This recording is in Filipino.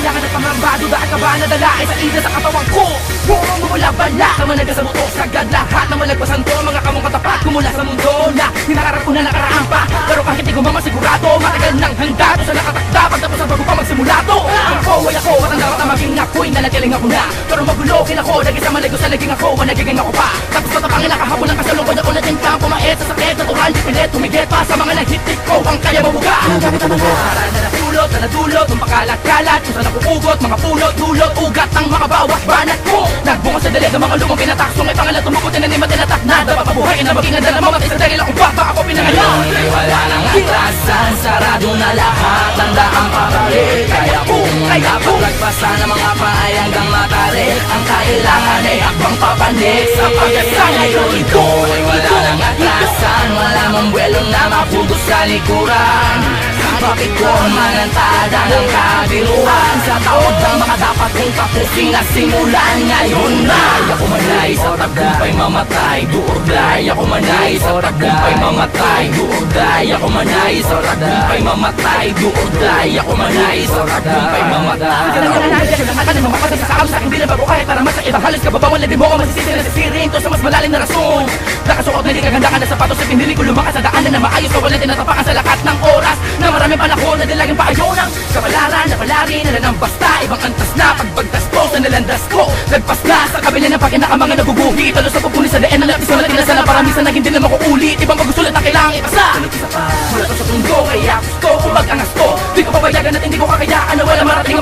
Kailangan ng pangambado dahil ka ba nadala ay sa ina sa katawan ko. Puro mula bala ka man nagka sa buto. Sagad lahat na malagpasan to. Mga kamong katapat kumula sa mundo na hinakarap ko na nakaraan pa. Pero kahit di ko mamasigurado, matagal nang hanggato sa nakatakda. Pagtapos ang bago pa magsimulato. Ako ay ako at ang dapat na maging ako'y nalagaling ako na. Pero magulokin ako, naging sa malago sa naging ako at nagiging ako pa. Tapos matapangin ang kahapon ng kasalungkod ako na din kang pumait sa sakit. Natural, pilit, tumigit pa sa mga naghitik ko ang kaya mabuga. Para na napulot, na nadulot, ang pakalat-kalat. Kung saan napuugot, mga pulot, dulot, ugat ng mga bawat banat ko. Nagbunga sa dalid ng mga lumang pinataksong may pangalan tumugot na naman tinatak na dapat pabuhayin na maging andal na mamatay sa dahil akong bata ako pinangalan. Ay wala nang atrasan, sarado na lahat, tandaan pabalik. Kaya kung lagpasan ng mga paay hanggang matalik, ang kailangan ay akbang papanik. Sa pagkasangay ko ito ay wala nang atrasan, wala mong buwelo na mapugos sa likuran. Bakit ko manantada ng kabiruan sa taod ng mga dapat kong tapusin na simulan ngayon na. Ako manay sa tagumpay mamatay, do or die. Ako manay sa tagumpay mamatay, do or die. Ako manay sa tagumpay mamatay, do or die. Ako manay sa tagumpay mamatay. Lahat ng mga pasag sa sa akin di na bago kahit para mas sa ibang halos kababawan na di mo ko masisisi na sisirin to sa mas malalim na rason. Nakasuot na di kagandakan na sapatos at hindi ko lumakas sa daanan na maayos o wala tinatapakan sa lakat ng oras na maraming panahon na dilaging paayon ng kapalaran na palari na lang basta ibang antas na pagbagtas ko sa nalandas ko lagpas na sa kabila ng pakinaka mga naguguhi talo sa pagpunin sa daan ng lapis wala tinasa na paramisan na hindi na makuulit ibang magusulat na kailangan ipasa mula to sa mundo kaya gusto kung mag-angas ko di ko papayagan at hindi ko kakayaan na wala marating